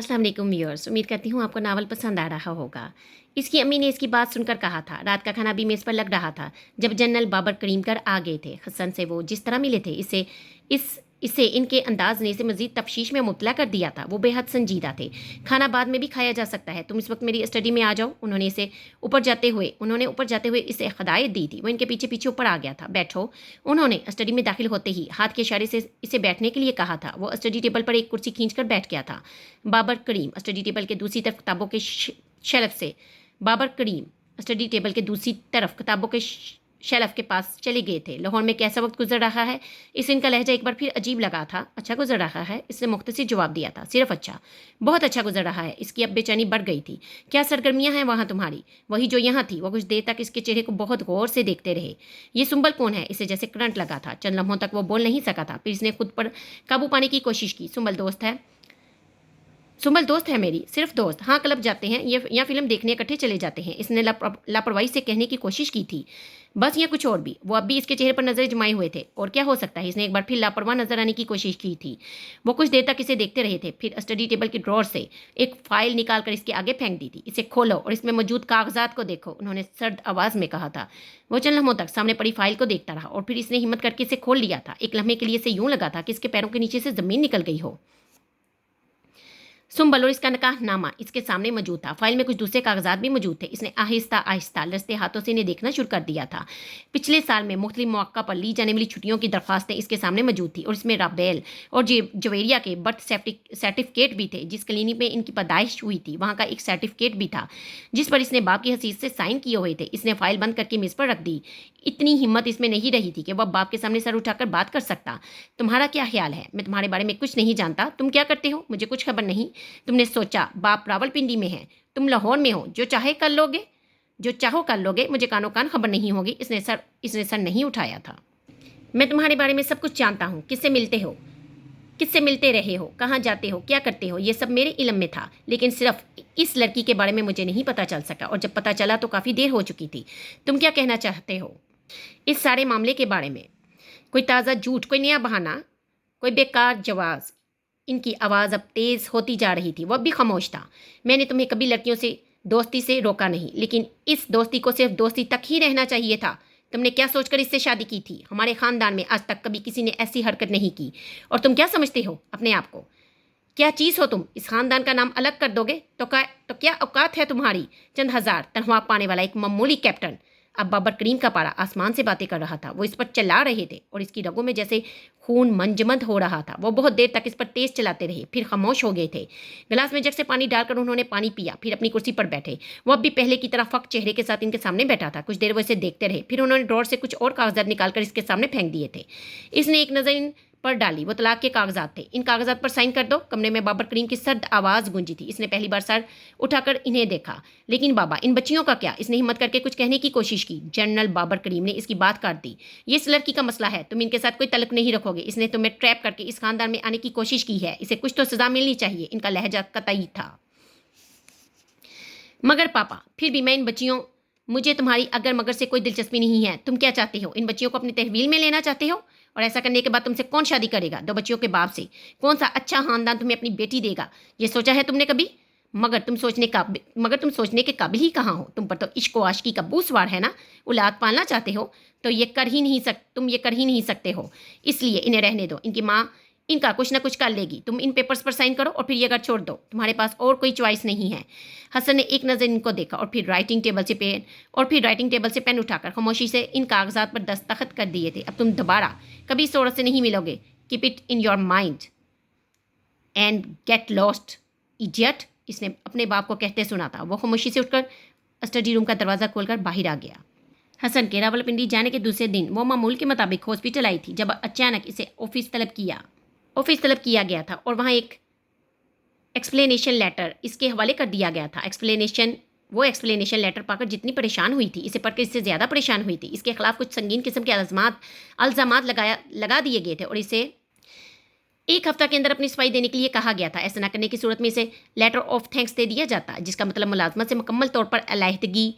अस्सलाम वालेकुम व्यूअर्स। उम्मीद करती हूँ आपको नावल पसंद आ रहा होगा। इसकी अम्मी ने इसकी बात सुनकर कहा था, रात का खाना भी मेज़ पर लग रहा था जब जनरल बाबर करीम कर आ गए थे। हसन से वो जिस तरह मिले थे इससे इनके अंदाज ने इसे मज़ीद तफ्शीश में मुब्तला कर दिया था। वो बेहद संजीदा थे। खाना बाद में भी खाया जा सकता है, तुम इस वक्त मेरी स्टडी में आ जाओ। उन्होंने ऊपर जाते हुए इसे हदायत दी थी। वो इनके पीछे पीछे ऊपर आ गया था। बैठो। उन्होंने स्टडी में दाखिल होते ही हाथ के इशारे से इसे बैठने के लिए कहा था। वो स्टडी टेबल पर एक कुर्सी खींच कर बैठ गया था। बाबर करीम स्टडी टेबल के दूसरी तरफ किताबों के शेल्फ से बाबर करीम स्टडी टेबल के दूसरी तरफ किताबों के शेल्फ के पास चले गए थे। लाहौर में कैसा वक्त गुजर रहा है? इस इनका लहजा एक बार फिर अजीब लगा था। अच्छा गुजर रहा है, इसने मुख्तसर जवाब दिया था। सिर्फ अच्छा, बहुत अच्छा गुजर रहा है। इसकी अब बेचैनी बढ़ गई थी। क्या सरगर्मियां हैं वहाँ तुम्हारी? वही जो यहाँ थी। वह कुछ देर तक इसके चेहरे को बहुत गौर से देखते रहे। ये सुंबल कौन है? इसे जैसे करंट लगा था। चंद लम्हों तक वो बोल नहीं सका था। फिर इसने खुद पर काबू पाने की कोशिश की। सुंबल दोस्त है मेरी, सिर्फ दोस्त। हाँ, क्लब जाते हैं या फिल्म देखने इकट्ठे चले जाते हैं। इसने लापरवाही से कहने की कोशिश की थी। बस या कुछ और भी? वो अब भी इसके चेहरे पर नजरें जमाए हुए थे। और क्या हो सकता है? इसने एक बार फिर लापरवाह नजर आने की कोशिश की थी। वो कुछ देर तक इसे देखते रहे थे। फिर स्टडी टेबल के ड्रॉर से एक फाइल निकाल कर इसके आगे फेंक दी थी। इसे खोलो और इसमें मौजूद कागजात को देखो, उन्होंने सर्द आवाज में कहा था। वो चंद लम्हों तक सामने पड़ी फाइल को देखता रहा और फिर इसने हिम्मत करके इसे खोल लिया था। एक लम्हे के लिए इसे यूं लगा था कि इसके पैरों के नीचे से जमीन निकल गई हो। सुंबल और इसका निकाहनामा इसके सामने मौजूद था। फाइल में कुछ दूसरे कागजात भी मौजूद थे। इसने आहिस्ता आहिस्ता लरजते हाथों से इन्हें देखना शुरू कर दिया था। पिछले साल में मुख्तलिफ मौक़ा पर ली जाने वाली छुट्टियों की दरख्वास्तें इसके सामने मौजूद थी और इसमें राबेल और जवेरिया के बर्थ सर्टिफिकेट भी थे। जिस क्लिनिक में इनकी पैदाइश हुई थी वहाँ का एक सर्टिफिकेट भी था जिस पर इसने बाप की हसीयत से साइन किए हुए थे। इसने फाइल बंद करके मेज़ पर रख दी। इतनी हिम्मत इसमें नहीं रही थी कि वह बाप के सामने सर उठाकर बात कर सकता। तुम्हारा क्या ख्याल है? मैं तुम्हारे बारे में कुछ नहीं जानता। तुम क्या करते हो मुझे कुछ खबर नहीं। तुमने सोचा बाप रावलपिंडी में है, तुम लाहौर में हो, जो चाहो कर लोगे, मुझे कानो कान खबर नहीं होगी। इसने सर नहीं उठाया था। मैं तुम्हारे बारे में सब कुछ जानता हूँ। किससे मिलते रहे हो, कहाँ जाते हो, क्या करते हो, ये सब मेरे इल्म में था। लेकिन सिर्फ इस लड़की के बारे में मुझे नहीं पता चल सका और जब पता चला तो काफ़ी देर हो चुकी थी। तुम क्या कहना चाहते हो इस सारे मामले के बारे में? कोई ताज़ा झूठ, कोई नया बहाना, कोई बेकार जवाब। इनकी आवाज़ अब तेज़ होती जा रही थी। वह भी खामोश था। मैंने तुम्हें कभी लड़कियों से दोस्ती से रोका नहीं, लेकिन इस दोस्ती को सिर्फ दोस्ती तक ही रहना चाहिए था। तुमने क्या सोचकर इससे शादी की थी? हमारे ख़ानदान में आज तक कभी किसी ने ऐसी हरकत नहीं की। और तुम क्या समझते हो अपने आप को? क्या चीज़ हो तुम? इस ख़ानदान का नाम अलग कर दोगे तो क्या औकात है तुम्हारी? चंद हज़ार तनख्वाह पाने वाला एक मामूली कैप्टन। अब बाबर करीम का पारा आसमान से बातें कर रहा था। वो इस पर चिल्ला रहे थे और इसकी रगों में जैसे खून मंजमद हो रहा था। वो बहुत देर तक इस पर तेज चलाते रहे, फिर खामोश हो गए थे। गिलास में जग से पानी डालकर उन्होंने पानी पिया, फिर अपनी कुर्सी पर बैठे। वो अब भी पहले की तरह फक चेहरे के साथ इनके सामने बैठा था। कुछ देर वो इसे देखते रहे, फिर उन्होंने ड्रॉर से कुछ और कागजात निकालकर इसके सामने फेंक दिए थे। इसने एक नज़र इन पर डाली। वो तलाक के कागजात थे। इन कागजात पर साइन कर दो। कमरे में बाबर करीम की सर्द आवाज़ गूंजी थी। इसने पहली बार सर उठाकर इन्हें देखा। लेकिन बाबा, इन बच्चियों का क्या? इसने हिम्मत करके कुछ कहने की कोशिश की। जनरल बाबर करीम ने इसकी बात काट दी। ये इस लड़की का मसला है, तुम इनके साथ कोई तल्लुक नहीं रखोगे। इसने तुम्हें ट्रैप करके इस खानदान में आने की कोशिश की है। इसे कुछ तो सजा मिलनी चाहिए। इनका लहजा कतई था। मगर पापा, फिर भी मैं इन बच्चियों मुझे तुम्हारी अगर मगर से कोई दिलचस्पी नहीं है। तुम क्या चाहते हो? इन बच्चियों को अपनी तहवील में लेना चाहते हो? और ऐसा करने के बाद तुमसे कौन शादी करेगा? दो बच्चियों के बाप से कौन सा अच्छा खानदान तुम्हें अपनी बेटी देगा? ये सोचा है तुमने कभी? मगर तुम सोचने के काबिल ही कहाँ हो? तुम पर तो इश्क व आशिकी का बूसवार है ना। औलाद पालना चाहते हो तो तुम ये कर ही नहीं सकते हो। इसलिए इन्हें रहने दो। इनकी माँ इनका कुछ ना कुछ कर लेगी। तुम इन पेपर्स पर साइन करो और फिर ये घर छोड़ दो। तुम्हारे पास और कोई चॉइस नहीं है। हसन ने एक नज़र इनको देखा और फिर राइटिंग टेबल से पेन उठाकर खामोशी से इन कागजात पर दस्तखत कर दिए थे। अब तुम दोबारा कभी इस औरत से नहीं मिलोगे। Keep it in your mind and get lost idiot. इसने अपने बाप को कहते सुना था। वो खामोशी से उठकर स्टडी रूम का दरवाज़ा खोलकर बाहर आ गया। हसन के रावलपिंडी जाने के दूसरे दिन वो मामूल के मुताबिक हॉस्पिटल आई थी जब अचानक इसे ऑफिस तलब किया गया था और वहाँ एक एक्सप्लेनेशन लेटर इसके हवाले कर दिया गया था। एक्सप्लेनेशन लेटर पाकर जितनी परेशान हुई थी, इसे पढ़कर इससे ज़्यादा परेशान हुई थी। इसके खिलाफ कुछ संगीन किस्म के अल्ज़ामात लगा दिए गए थे और इसे एक हफ्ता के अंदर अपनी सफाई देने के लिए कहा गया था। ऐसा न करने की सूरत में इसे लेटर ऑफ थैंक्स दे दिया जाता, जिसका मतलब मुलाजमत से मुकम्मल तौर पर अलहदगी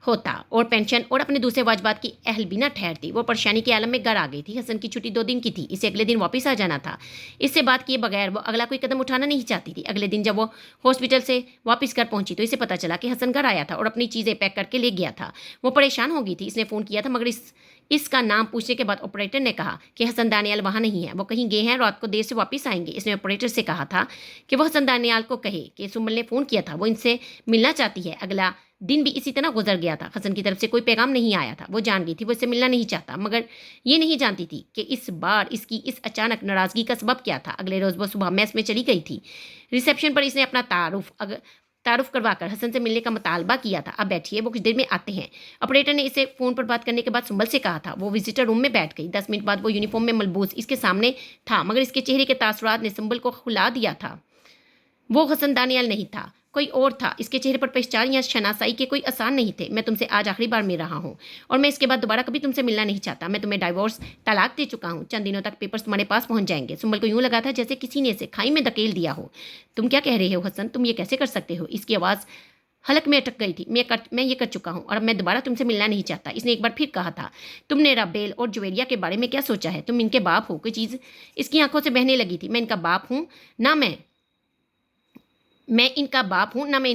होता और पेंशन और अपने दूसरे वाजबात की अहल भी ना ठहरती। वो परेशानी के आलम में घर आ गई थी। हसन की छुट्टी 2 दिन की थी, इसे अगले दिन वापस आ जाना था। इससे बात किए बगैर वो अगला कोई कदम उठाना नहीं चाहती थी। अगले दिन जब वो हॉस्पिटल से वापस घर पहुंची तो इसे पता चला कि हसन घर आया था और अपनी चीज़ें पैक करके ले गया था। वो परेशान हो गई थी। इसने फ़ोन किया था मगर इसका नाम पूछने के बाद ऑपरेटर ने कहा कि हसन दानियाल वहाँ नहीं है, वो कहीं गए हैं, रात को देर से वापस आएंगे। इसने ऑपरेटर से कहा था कि वह हसन दानियाल को कहे कि सुमन ने फ़ोन किया था, वो इनसे मिलना चाहती है। अगला दिन भी इसी तरह गुजर गया था। हसन की तरफ से कोई पैगाम नहीं आया था। वो जान गई थी वो इससे मिलना नहीं चाहता, मगर ये नहीं जानती थी कि इस बार इसकी इस अचानक नाराज़गी का सबब क्या था। अगले रोज़ वो सुबह मैस में चली गई थी। रिसेप्शन पर इसने अपना तारुफ करवाकर हसन से मिलने का मुतालबा किया था। अब बैठिए, वो कुछ देर में आते हैं। ऑपरेटर ने इसे फ़ोन पर बात करने के बाद सुंबल से कहा था। वो विजिटर रूम में बैठ गई। 10 मिनट बाद वो यूनिफॉर्म में मलबूस इसके सामने था, मगर इसके चेहरे के तासुरात ने सुंबल को खुला दिया था। वो हसन दानियाल नहीं था, कोई और था। इसके चेहरे पर पहचान या शनासाई के कोई आसान नहीं थे। मैं तुमसे आज आखिरी बार मिल रहा हूँ और मैं इसके बाद दोबारा कभी तुमसे मिलना नहीं चाहता। मैं तुम्हें डाइवोर्स तलाक दे चुका हूँ। चंद दिनों तक पेपर्स तुम्हारे पास पहुँच जाएंगे। सुंबल को यूँ लगा था जैसे किसी ने इसे खाई में धकेल दिया हो। तुम क्या कह रहे हो हसन? तुम ये कैसे कर सकते हो? इसकी आवाज़ हलक में अटक गई थी। मैं ये कर चुका हूँ और अब मैं दोबारा तुमसे मिलना नहीं चाहता। इसने एक बार फिर कहा था। तुमने राबेल और जुवेरिया के बारे में क्या सोचा है? तुम इनके बाप हो? कोई चीज़ इसकी आंखों से बहने लगी थी। मैं इनका बाप हूँ ना, मैं इनका बाप हूँ ना, मैंने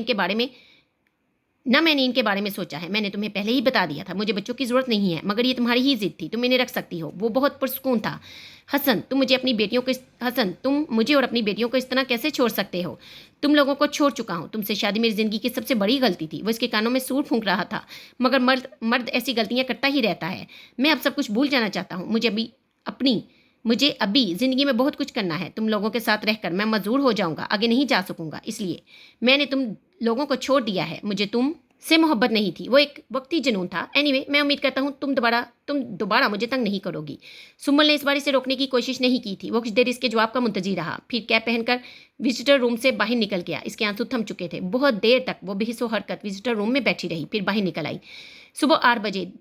इनके बारे में सोचा है। मैंने तुम्हें पहले ही बता दिया था मुझे बच्चों की ज़रूरत नहीं है, मगर ये तुम्हारी ही जिद थी। तुम इन्हें रख सकती हो। वो बहुत पुरसकून था। हसन तुम मुझे और अपनी बेटियों को इस तरह कैसे छोड़ सकते हो? तुम लोगों को छोड़ चुका हूँ। तुमसे शादी मेरी ज़िंदगी की सबसे बड़ी गलती थी। वो इसके कानों में सूर फूंक रहा था। मगर मर्द ऐसी गलतियाँ करता ही रहता है। मैं अब सब कुछ भूल जाना चाहता हूँ। मुझे अभी ज़िंदगी में बहुत कुछ करना है। तुम लोगों के साथ रहकर मैं मजबूर हो जाऊंगा, आगे नहीं जा सकूंगा। इसलिए मैंने तुम लोगों को छोड़ दिया है। मुझे तुम से मोहब्बत नहीं थी, वो एक वक्ती जुनून था। एनीवे, मैं उम्मीद करता हूँ तुम दोबारा मुझे तंग नहीं करोगी। सुमन ने इस बार इसे रोकने की कोशिश नहीं की थी। वो कुछ देर इसके जवाब का मुंतजिर रहा, फिर कैप पहनकर विजिटर रूम से बाहर निकल गया। इसके आंसू थम चुके थे। बहुत देर तक वो बेहिस हरकत विजिटर रूम में बैठी रही, फिर बाहर निकल आई। सुबह 8 बजे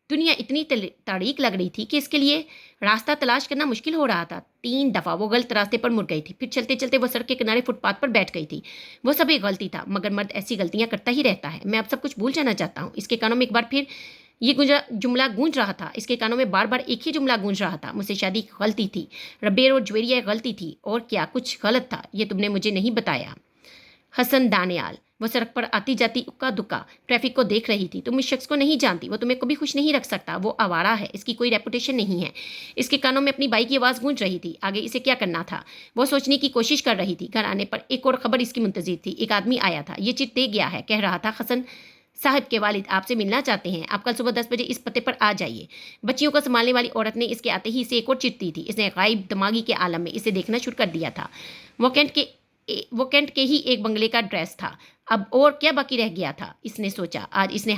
दुनिया इतनी तारीक लग रही थी कि इसके लिए रास्ता तलाश करना मुश्किल हो रहा था। 3 दफ़ा वो गलत रास्ते पर मुड़ गई थी। फिर चलते चलते वो सड़क के किनारे फुटपाथ पर बैठ गई थी। वो सब एक गलती था, मगर मर्द ऐसी गलतियां करता ही रहता है। मैं अब सब कुछ भूल जाना चाहता हूँ। इसके कानों में एक बार फिर ये जुमला गूंज रहा था। इसके कानों में बार बार एक ही जुमला गूंज रहा था। मुझसे शादी गलती थी, रबेर और ज्वेरिया गलती थी, और क्या कुछ गलत था? ये तुमने मुझे नहीं बताया। हसन दानियाल वो सड़क पर आती जाती उक्का दुक्का ट्रैफिक को देख रही थी। तुम इस शख्स को नहीं जानती। वो तुम्हें कभी खुश नहीं रख सकता। वो आवारा है, इसकी कोई रेपुटेशन नहीं है। इसके कानों में अपनी बाई की आवाज़ गूंज रही थी। आगे इसे क्या करना था वो सोचने की कोशिश कर रही थी। घर आने पर एक और खबर इसकी मुंतजिर थी। एक आदमी आया था। ये चिट दे गया है। कह रहा था हसन साहब के वालिद आपसे मिलना चाहते हैं। आप कल सुबह 10 बजे इस पते पर आ जाइए। बच्चियों को संभालने वाली औरत ने इसके आते ही इसे एक और चिट दी थी। इसने गायब दिमागी के आलम में इसे देखना शुरू कर दिया था। वो कैंट के ही एक बंगले का ड्रेस था। अब और क्या बाकी रह गया था, इसने सोचा। आज इसने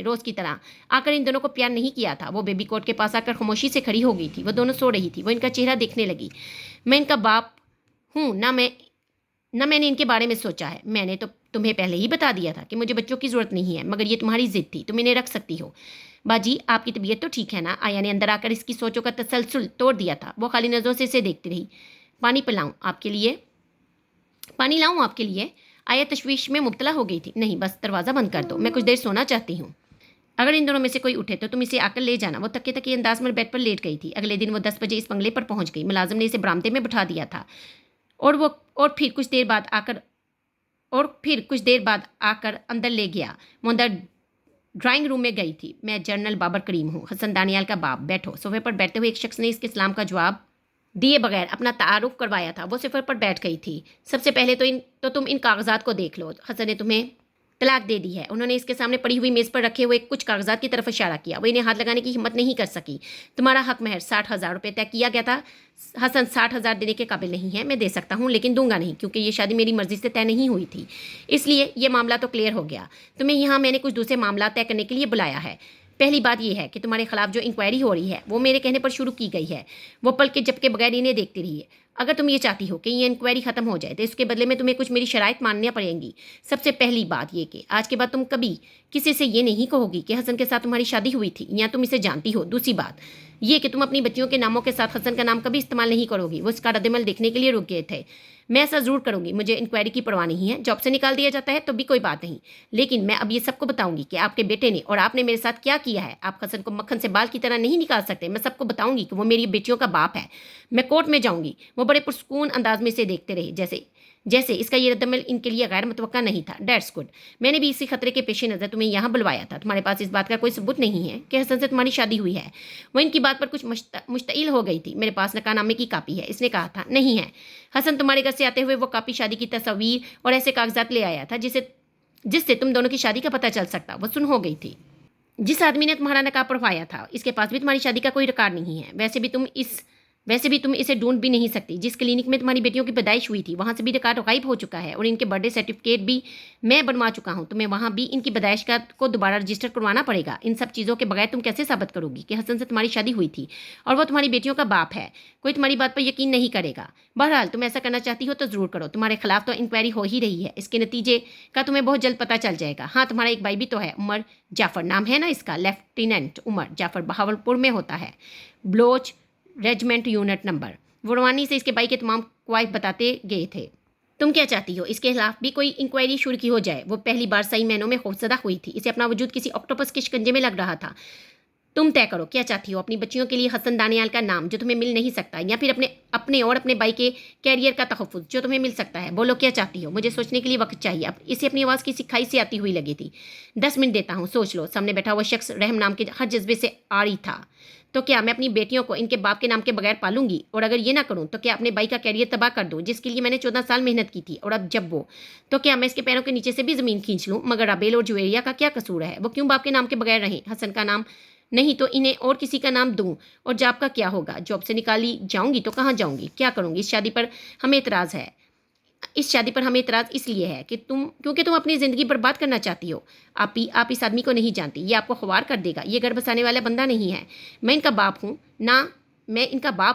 रोज़ की तरह आकर इन दोनों को प्यार नहीं किया था। वो बेबी कोट के पास आकर खामोशी से खड़ी हो गई थी। वो दोनों सो रही थी। वो इनका चेहरा देखने लगी। मैं इनका बाप हूँ ना मैंने इनके बारे में सोचा है। मैंने तो तुम्हें पहले ही बता दिया था कि मुझे बच्चों की ज़रूरत नहीं है, मगर ये तुम्हारी ज़िद थी। तुम इन्हें रख सकती हो। बाजी आपकी तबीयत तो ठीक है ना? आया ने अंदर आकर इसकी सोचों का तसलसल तोड़ दिया था। वो खाली नज़रों से इसे देखती रही। पानी लाऊं आपके लिए? आया तशवीश में मुब्तला हो गई थी। नहीं, बस दरवाज़ा बंद कर दो, मैं कुछ देर सोना चाहती हूँ। अगर इन दोनों में से कोई उठे तो तुम इसे आकर ले जाना। वो तके तके अंदाज में बेड पर लेट गई थी। अगले दिन वो 10 बजे इस बंगले पर पहुंच गई। मुलाजिम ने इसे बरामदे में बिठा दिया था और फिर कुछ देर बाद आकर अंदर ले गया। वो अंदर ड्राइंग रूम में गई थी। मैं जनरल बाबर करीम हूँ, हसन दानियाल का बाप। बैठो। सोफे पर बैठते हुए एक शख्स ने इसके सलाम का जवाब दिए बगैर अपना तारुफ करवाया था। वो सिफर पर बैठ गई थी। सबसे पहले तो तुम इन कागजात को देख लो। हसन ने तुम्हें तलाक दे दी है। उन्होंने इसके सामने पड़ी हुई मेज़ पर रखे हुए कुछ कागजात की तरफ इशारा किया। वो इन्हें हाथ लगाने की हिम्मत नहीं कर सकी। तुम्हारा हक महर 60,000 रुपये तय किया गया था। हसन 60,000 देने के काबिल नहीं है। मैं दे सकता हूँ लेकिन दूंगा नहीं, क्योंकि ये शादी मेरी मर्जी से तय नहीं हुई थी। इसलिए ये मामला तो क्लियर हो गया। तुम्हें यहाँ मैंने कुछ दूसरे मामला तय करने के लिए बुलाया है। पहली बात यह है कि तुम्हारे खिलाफ जो इंक्वायरी हो रही है वो मेरे कहने पर शुरू की गई है। वो पल के झपके बगैर इन्हें देखती रही है। अगर तुम ये चाहती हो कि ये इंक्वायरी खत्म हो जाए तो इसके बदले में तुम्हें कुछ मेरी शराइत माननी पड़ेंगी। सबसे पहली बात ये कि आज के बाद तुम कभी किसी से ये नहीं कहोगी कि हसन के साथ तुम्हारी शादी हुई थी या तुम इसे जानती हो। दूसरी बात, ये कि तुम अपनी बच्चियों के नामों के साथ हसन का नाम कभी इस्तेमाल नहीं करोगी। वो इसका रद्दमल देखने के लिए रुक गए थे। मैं ऐसा ज़रूर करूंगी, मुझे इंक्वायरी की परवाह नहीं है। जॉब से निकाल दिया जाता है तो भी कोई बात नहीं, लेकिन मैं अब ये सबको बताऊंगी कि आपके बेटे ने और आपने मेरे साथ क्या किया है। आप हसन को मक्खन से बाल की तरह नहीं निकाल सकते। मैं सबको बताऊंगी कि वो मेरी बेटियों का बाप है। मैं कोर्ट में जाऊंगी। वो बड़े पुरसकून अंदाज में इसे देखते रहे, जैसे जैसे इसका ये रद्दमल इनके लिए गैर मुतवक्का नहीं था। That's good. मैंने भी इसी खतरे के पेश नज़र तुम्हें यहाँ बुलवाया था। तुम्हारे पास इस बात का कोई सबूत नहीं है कि हसन से तुम्हारी शादी हुई है। वो इनकी बात पर कुछ मुश्तइल हो गई थी। मेरे पास नकानामे की कापी है, इसने कहा था। नहीं है। हसन तुम्हारे घर से आते हुए वो कापी शादी की तस्वीर और ऐसे कागजात ले आया था जिससे तुम दोनों की शादी का पता चल सकता। वो सुन हो गई थी। जिस आदमी ने तुम्हारा नकाब पढ़वाया था, इसके पास भी तुम्हारी शादी का कोई रिकॉर्ड नहीं है। वैसे भी तुम इसे ढूंढ भी नहीं सकती। जिस क्लिनिक में तुम्हारी बेटियों की पैदाइश हुई थी, वहाँ से भी रिकॉर्ड गायब हो चुका है और इनके बर्थडे सर्टिफिकेट भी मैं बनवा चुका हूँ। तुम्हें वहाँ भी इनकी पैदाइश का को दोबारा रजिस्टर करवाना पड़ेगा। इन सब चीज़ों के बगैर तुम कैसे साबित करोगी कि हसन से तुम्हारी शादी हुई थी और वो तुम्हारी बेटियों का बाप है? कोई तुम्हारी बात पर यकीन नहीं करेगा। बहरहाल तुम ऐसा करना चाहती हो तो ज़रूर करो। तुम्हारे खिलाफ तो इंक्वायरी हो ही रही है। इसके नतीजे का तुम्हें बहुत जल्द पता चल जाएगा। हाँ, तुम्हारा एक भाई भी तो है, उमर जाफ़र नाम है ना इसका। लेफ्टिनेंट उमर जाफ़र बहावलपुर में होता है, ब्लोच रेजिमेंट यूनिट नंबर। वो रवानी से इसके भाई के तमाम क्वाइफ बताते गए थे। तुम क्या चाहती हो? इसके खिलाफ भी कोई इंक्वायरी शुरू की हो जाए। वो पहली बार सही महीनों में खौफजदा हुई थी। इसे अपना वजूद किसी ऑक्टोपस के शिकंजे में लग रहा था। तुम तय करो क्या चाहती हो? अपनी बच्चियों के लिए हसन दानियाल का नाम जो तुम्हें मिल नहीं सकता, या फिर अपने अपने और अपने भाई के कैरियर का तहफ़्फ़ुज़ जो तुम्हें मिल सकता है? बोलो क्या चाहती हो? मुझे सोचने के लिए वक्त चाहिए। अब इसे अपनी आवाज़ की सिखाई से आती हुई लगी थी। 10 मिनट देता हूँ, सोच लो। सामने बैठा हुआ शख्स रहम नाम के हर जज्बे से आड़ी था। तो क्या मैं अपनी बेटियों को इनके बाप के नाम के बगैर पालूंगी? और अगर ये ना करूं तो क्या अपने भाई का कैरियर तबाह कर दूं जिसके लिए मैंने 14 साल मेहनत की थी? और अब जब वो, तो क्या मैं इसके पैरों के नीचे से भी ज़मीन खींच लूं? मगर राबेल और जुवेरिया का क्या कसूर है? वो क्यों बाप के नाम के बगैर रहें? हसन का नाम नहीं तो इन्हें और किसी का नाम दूं? और जॉब का क्या होगा? जॉब से निकाली जाऊंगी तो कहाँ जाऊंगी? क्या करूंगी? इस शादी पर हमें इतराज़ इसलिए है कि क्योंकि तुम अपनी ज़िंदगी बर्बाद करना चाहती हो। आप इस आदमी को नहीं जानती। ये आपको ख्वार कर देगा। ये घर बसाने वाला बंदा नहीं है। मैं इनका बाप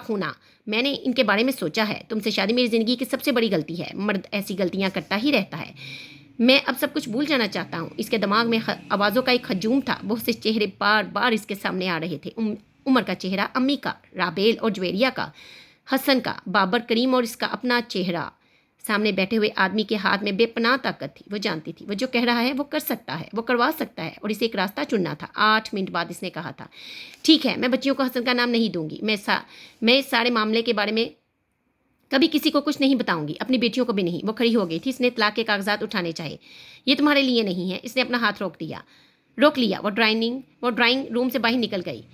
हूँ ना। मैंने इनके बारे में सोचा है। तुमसे शादी मेरी ज़िंदगी की सबसे बड़ी गलती है। मर्द ऐसी गलतियाँ करता ही रहता है। मैं अब सब कुछ भूल जाना चाहता हूँ। इसके दिमाग में आवाज़ों का एक हजूम था। बहुत से चेहरे बार बार इसके सामने आ रहे थे। उमर का चेहरा, अम्मी का, राबेल और ज्वेरिया का, हसन का, बाबर करीम और इसका अपना चेहरा। सामने बैठे हुए आदमी के हाथ में बेपनाह ताकत थी। वो जानती थी वो जो कह रहा है वो कर सकता है, वो करवा सकता है, और इसे एक रास्ता चुनना था। 8 मिनट बाद इसने कहा था, ठीक है, मैं बच्चियों को हसन का नाम नहीं दूंगी। मैं इस सारे मामले के बारे में कभी किसी को कुछ नहीं बताऊंगी, अपनी बेटियों को भी नहीं। वो खड़ी हो गई थी। इसने तलाक के कागजात उठाने चाहे। ये तुम्हारे लिए नहीं है। इसने अपना हाथ रोक लिया। वो ड्राइंग रूम से बाहर निकल गई।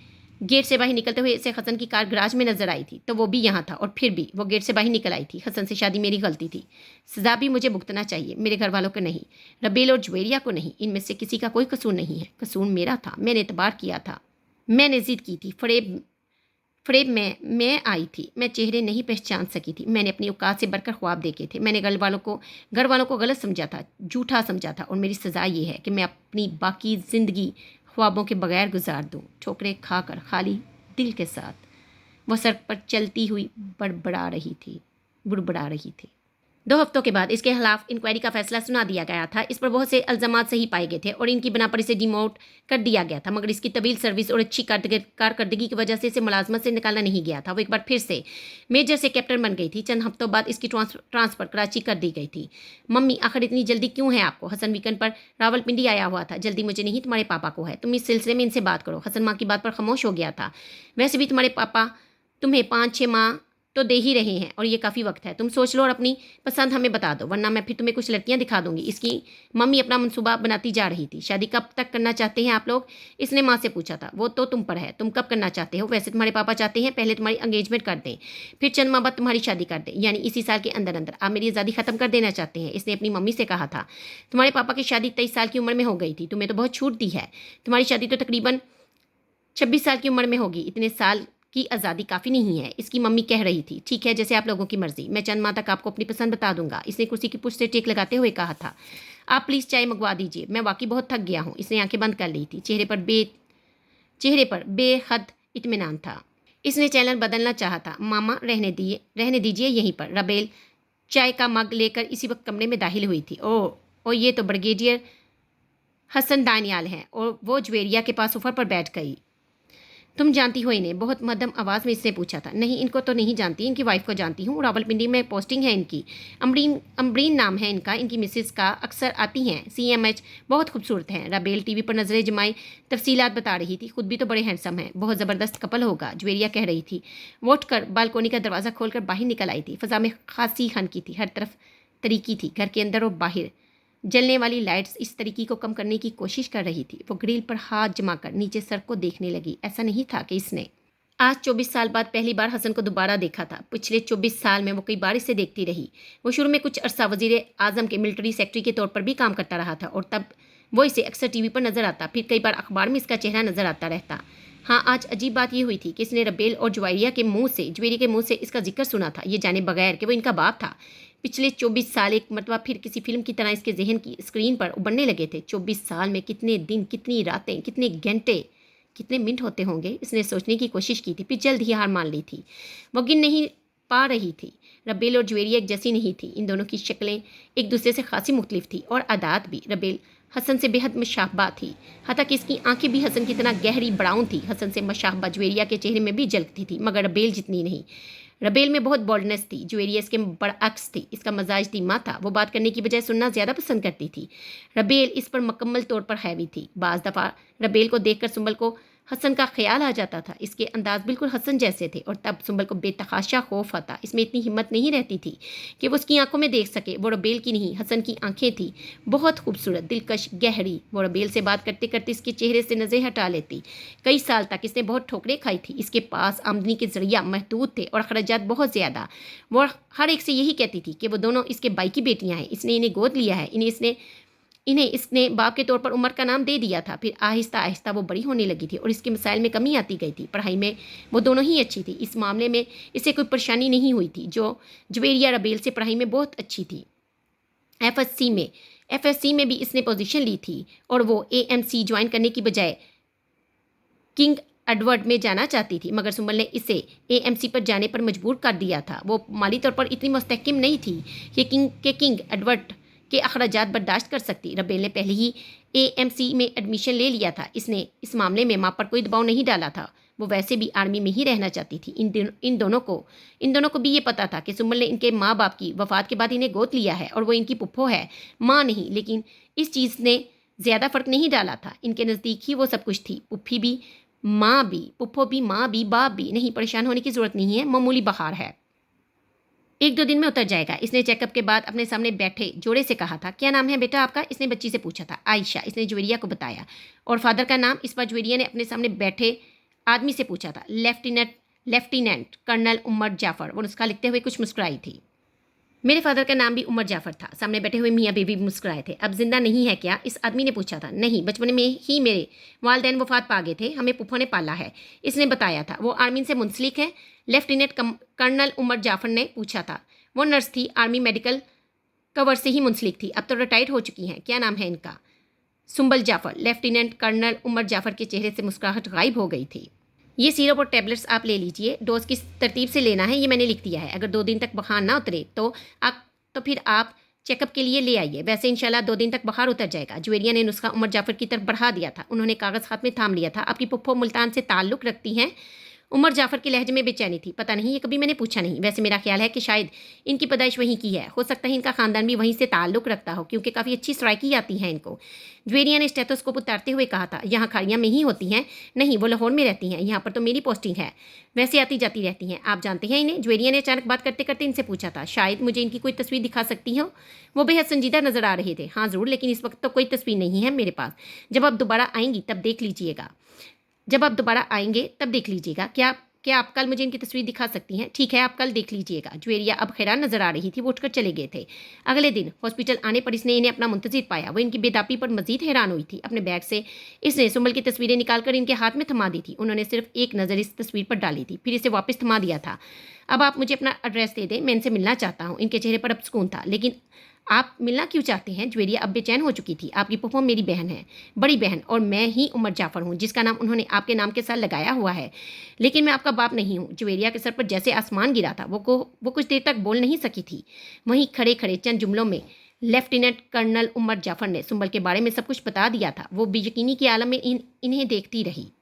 गेट से बाहर निकलते हुए इसे हसन की कार गराज में नजर आई थी, तो वो भी यहाँ था। और फिर भी वो गेट से बाहर निकल आई थी। हसन से शादी मेरी गलती थी। सजा भी मुझे भुगतना चाहिए, मेरे घर वालों को नहीं, रबेल और ज्वेरिया को नहीं। इनमें से किसी का कोई कसूर नहीं है। कसूर मेरा था। मैंने एतबार किया था, मैंने जिद की थी। फरेब में मैं आई थी। मैं चेहरे नहीं पहचान सकी थी। मैंने अपनी औकात से बढ़कर ख्वाब देखे थे। मैंने घर वालों को गलत समझा था, झूठा समझा था। और मेरी सज़ा ये है कि मैं अपनी बाकी ज़िंदगी ख्वाबों के बगैर गुजार दूँ, ठोकरें खाकर, खाली दिल के साथ। वह सड़क पर चलती हुई बुड़बुड़ा रही थी। 2 हफ्तों के बाद इसके खिलाफ इंक्वायरी का फैसला सुना दिया गया था। इस पर बहुत से इल्ज़ामात सही पाए गए थे और इनकी बना पर इसे डिमोट कर दिया गया था। मगर इसकी तवील सर्विस और अच्छी कारकर्दगी की वजह से इसे मुलाजमत से निकाला नहीं गया था। वो एक बार फिर से मेजर से कैप्टन बन गई थी। चंद हफ्तों बाद इसकी ट्रांसफ़र कराची कर दी गई थी। मम्मी, आखिर इतनी जल्दी क्यों है आपको? हसन वीकेंड पर रावलपिंडी आया हुआ था। जल्दी मुझे नहीं, तुम्हारे पापा को है। तुम इस सिलसिले में इनसे बात करो। हसन माँ की बात पर खामोश हो गया था। वैसे भी तुम्हारे पापा तुम्हें 5-6 माह तो दे ही रहे हैं और ये काफ़ी वक्त है। तुम सोच लो और अपनी पसंद हमें बता दो, वरना मैं फिर तुम्हें कुछ लड़कियां दिखा दूंगी। इसकी मम्मी अपना मंसूबा बनाती जा रही थी। शादी कब तक करना चाहते हैं आप लोग? इसने माँ से पूछा था। वो तो तुम पर है, तुम कब करना चाहते हो? वैसे तुम्हारे पापा चाहते हैं पहले तुम्हारी एंगेजमेंट कर दें, फिर चंद माह बाद तुम्हारी शादी कर दें, यानी इसी साल के अंदर अंदर। आप मेरी आज़ादी ख़त्म कर देना चाहते हैं, इसने अपनी मम्मी से कहा था। तुम्हारे पापा की शादी 23 साल की उम्र में हो गई थी। तुम्हें तो बहुत छूट दी है। तुम्हारी शादी तो तकरीबन 26 साल की उम्र में होगी। इतने साल की आज़ादी काफ़ी नहीं है, इसकी मम्मी कह रही थी। ठीक है, जैसे आप लोगों की मर्जी। मैं चंद माह तक आपको अपनी पसंद बता दूंगा, इसने कुर्सी की पुश से टेक लगाते हुए कहा था। आप प्लीज़ चाय मंगवा दीजिए, मैं वाकई बहुत थक गया हूँ। इसने आंखें बंद कर ली थी। चेहरे पर बेहद इत्मीनान था। इसने चैनल बदलना चाहा था। मामा, रहने दीजिए यहीं पर। रबेल चाय का मग लेकर इसी वक्त कमरे में दाखिल हुई थी। ओ ये तो ब्रिगेडियर हसन दानियाल हैं। और वो ज्वेरिया के पास सोफर पर बैठ गई। तुम जानती हो इन्हें? बहुत मध्यम आवाज़ में इसने पूछा था। नहीं, इनको तो नहीं जानती, इनकी वाइफ को जानती हूँ, रावलपिंडी में पोस्टिंग है इनकी। अमरीन अमरीन नाम है इनका, इनकी मिसेस का, अक्सर आती हैं CMH, बहुत खूबसूरत हैं। राबेल टीवी पर नजरें जमाई तफसीलात बता रही थी। खुद भी तो बड़े हैंडसम हैं, बहुत ज़बरदस्त कपल होगा, ज्वेरिया कह रही थी। वो उठकर बालकोनी का दरवाज़ा खोलकर बाहर निकल आई थी। फ़ज़ा में खासी खनकी थी, हर तरफ तरीकी थी, घर के अंदर और बाहर। जलने वाली लाइट्स इस तरीके को कम करने की कोशिश कर रही थी। वो ग्रिल पर हाथ जमाकर नीचे सड़क को देखने लगी। ऐसा नहीं था कि इसने आज 24 साल बाद पहली बार हसन को दोबारा देखा था। पिछले 24 साल में वो कई बार इसे देखती रही। वो शुरू में कुछ अरसा वजीर आजम के मिलिट्री सेक्रेटरी के तौर पर भी काम करता रहा था और तब वो इसे अक्सर टीवी पर नजर आता, फिर कई बार अखबार में इसका चेहरा नजर आता रहता। हाँ, आज अजीब बात यह हुई थी कि इसने रबेल और ज्वेरिया के मुंह से इसका जिक्र सुना था, ये जाने बगैर कि वो इनका बाप था। पिछले 24 साल एक मरतबा फिर किसी फिल्म की तरह इसके जहन की स्क्रीन पर उभरने लगे थे। 24 साल में कितने दिन, कितनी रातें, कितने घंटे, कितने मिनट होते होंगे, इसने सोचने की कोशिश की थी, फिर जल्द ही हार मान ली थी। वो गिन नहीं पा रही थी। रबेल और ज्वेरिया एक जैसी नहीं थी। इन दोनों की शक्लें एक दूसरे से खासी मुख्तलिफ थी और आदात भी। रबेल हसन से बेहद मुशाबा थी, हत्ता कि इसकी आंखें भी हसन की तरह गहरी ब्राउन थी। हसन से मुशाबा ज्वेरिया के चेहरे में भी झलकती थी, मगर रबेल जितनी नहीं। रबेल में बहुत बोल्डनेस थी, ज्वेरिया इसके बरअक्स थी। इसका मजाज धीमा था, वो बात करने की बजाय सुनना ज़्यादा पसंद करती थी। रबेल इस पर मुकम्मल तौर पर हैवी थी। बाज़ दफ़ा रबेल को देखकर सुंबल को हसन का ख्याल आ जाता था। इसके अंदाज बिल्कुल हसन जैसे थे और तब सुंबल को बेतहाशा खौफ आता। इसमें इतनी हिम्मत नहीं रहती थी कि वो उसकी आंखों में देख सके। वो रबेल की नहीं, हसन की आंखें थी, बहुत खूबसूरत, दिलकश, गहरी। वो रबेल से बात करते करते इसके चेहरे से नज़रें हटा लेती। कई साल तक इसने बहुत ठोकरें खाई थी। इसके पास आमदनी के जरिया महदूद थे और अखराजात बहुत ज़्यादा। वो हर एक से यही कहती थी कि वो दोनों इसके भाई की बेटियाँ हैं, इसने इन्हें गोद लिया है, इन्हें इसने बाप के तौर पर उमर का नाम दे दिया था। फिर आहिस्ता आहिस्ता वो बड़ी होने लगी थी और इसके मसाइल में कमी आती गई थी। पढ़ाई में वो दोनों ही अच्छी थी, इस मामले में इसे कोई परेशानी नहीं हुई थी। जो ज्वेरिया रबेल से पढ़ाई में बहुत अच्छी थी। एफएससी में भी इसने पोजीशन ली थी और वो AMC ज्वाइन करने की बजाय किंग एडवर्ड में जाना चाहती थी, मगर सुंबल ने इसे AMC पर जाने पर मजबूर कर दिया था। वो माली तौर पर इतनी मुस्तहकिम नहीं थी कि किंग एडवर्ड के अखराजात बर्दाश्त कर सकती। रबेल ने पहले ही AMC में एडमिशन ले लिया था। इसने इस मामले में माँ पर कोई दबाव नहीं डाला था। वो वैसे भी आर्मी में ही रहना चाहती थी। इन दोनों को भी ये पता था कि सुंबल ने इनके माँ बाप की वफात के बाद इन्हें गोद लिया है और वो इनकी पुप्पो है, माँ नहीं। लेकिन इस चीज़ ने ज़्यादा फ़र्क नहीं डाला था। इनके नज़दीक ही वो सब कुछ थी, पुप्पी भी, माँ भी, पुप्पो भी, माँ भी, बाप भी। नहीं, परेशान होने की ज़रूरत नहीं है, मामूली बहार है, 1-2 दिन में उतर जाएगा। इसने चेकअप के बाद अपने सामने बैठे जोड़े से कहा था। क्या नाम है बेटा आपका? इसने बच्ची से पूछा था। आयशा, इसने ज्वेरिया को बताया। और फादर का नाम? इस पर ज्वेरिया ने अपने सामने बैठे आदमी से पूछा था। Lieutenant colonel Umar Jafar. वो नुस्खा लिखते हुए कुछ मुस्कुराई थी। मेरे फादर का नाम भी उमर जाफ़र था। सामने बैठे हुए मियाँ बीवी मुस्कुराए थे। अब जिंदा नहीं है क्या? इस आदमी ने पूछा था। नहीं, बचपन में ही मेरे वालिदैन वफात पा गए थे, हमें पुप्पो ने पाला है, इसने बताया था। वो आर्मी से मुंसलिक है? लेफ्टिनेंट कर्नल उमर जाफ़र ने पूछा था। वो नर्स थी, आर्मी मेडिकल कवर से ही मुंसलिक थी, अब तो रिटायर्ड हो चुकी हैं। क्या नाम है इनका? सुंबल जाफ़र। लेफ्टिनेंट कर्नल उमर जाफ़र के चेहरे से मुस्कुराहट गायब हो गई थी। ये सिरप और टैबलेट्स आप ले लीजिए, डोज किस तरतीब से लेना है ये मैंने लिख दिया है। अगर 2 दिन तक बुखार ना उतरे तो फिर आप चेकअप के लिए ले आइए। वैसे इंशाल्लाह 2 दिन तक बुखार उतर जाएगा। ज्वेरिया ने नुस्खा उमर जाफ़र की तरफ बढ़ा दिया था। उन्होंने कागज़ हाथ में थाम लिया था। आपकी पुप्पो मुल्तान से ताल्लुक़ रखती हैं? उमर जाफ़र के लहजे में बेचैनी थी। पता नहीं, ये कभी मैंने पूछा नहीं। वैसे मेरा ख्याल है कि शायद इनकी पैदाइश वहीं की है। हो सकता है इनका ख़ानदान भी वहीं से ताल्लुक़ रखता हो, क्योंकि काफ़ी अच्छी सराइकी आती है इनको। ज्वेरिया ने स्टेथोस्कोप उतारते हुए कहा था। यहाँ खाड़ियाँ में ही होती हैं? नहीं, वो लाहौर में रहती हैं, यहाँ पर तो मेरी पोस्टिंग है। वैसे आती जाती रहती हैं। आप जानते हैं इन्हें? ज्वेरिया ने अचानक बात करते करते इनसे पूछा था। शायद मुझे इनकी कोई तस्वीर दिखा सकती हो? वो बेहद संजीदा नज़र आ रहे थे। हाँ ज़रूर, लेकिन इस वक्त तो कोई तस्वीर नहीं है मेरे पास। जब आप दोबारा आएंगे तब देख लीजिएगा। क्या आप कल मुझे इनकी तस्वीर दिखा सकती हैं? ठीक है, आप कल देख लीजिएगा। ज्वेरिया अब हैरान नजर आ रही थी। वो उठकर चले गए थे। अगले दिन हॉस्पिटल आने पर इसने इन्हें अपना मुंतज़िर पाया। वो इनकी बेदापी पर मजीद हैरान हुई थी। अपने बैग से इसने सुंबल की तस्वीरें निकालकर इनके हाथ में थमा दी थी। उन्होंने सिर्फ एक नज़र इस तस्वीर पर डाली थी, फिर इसे वापस थमा दिया था। अब आप मुझे अपना एड्रेस दे दें, मैं इनसे मिलना चाहता हूँ। इनके चेहरे पर अब सुकून था। लेकिन आप मिलना क्यों चाहते हैं? ज्वेरिया अब बेचैन हो चुकी थी। आपकी पुप्पो मेरी बहन है, बड़ी बहन, और मैं ही उमर जाफ़र हूँ, जिसका नाम उन्होंने आपके नाम के साथ लगाया हुआ है। लेकिन मैं आपका बाप नहीं हूँ। ज्वेरिया के सर पर जैसे आसमान गिरा था। वो कुछ देर तक बोल नहीं सकी थी। वहीं खड़े खड़े चंद जुमलों में लेफ्टिनेंट कर्नल उमर जाफ़र ने सुंबल के बारे में सब कुछ बता दिया था। वो बेयकीनी के आलम में इन्हें देखती रही।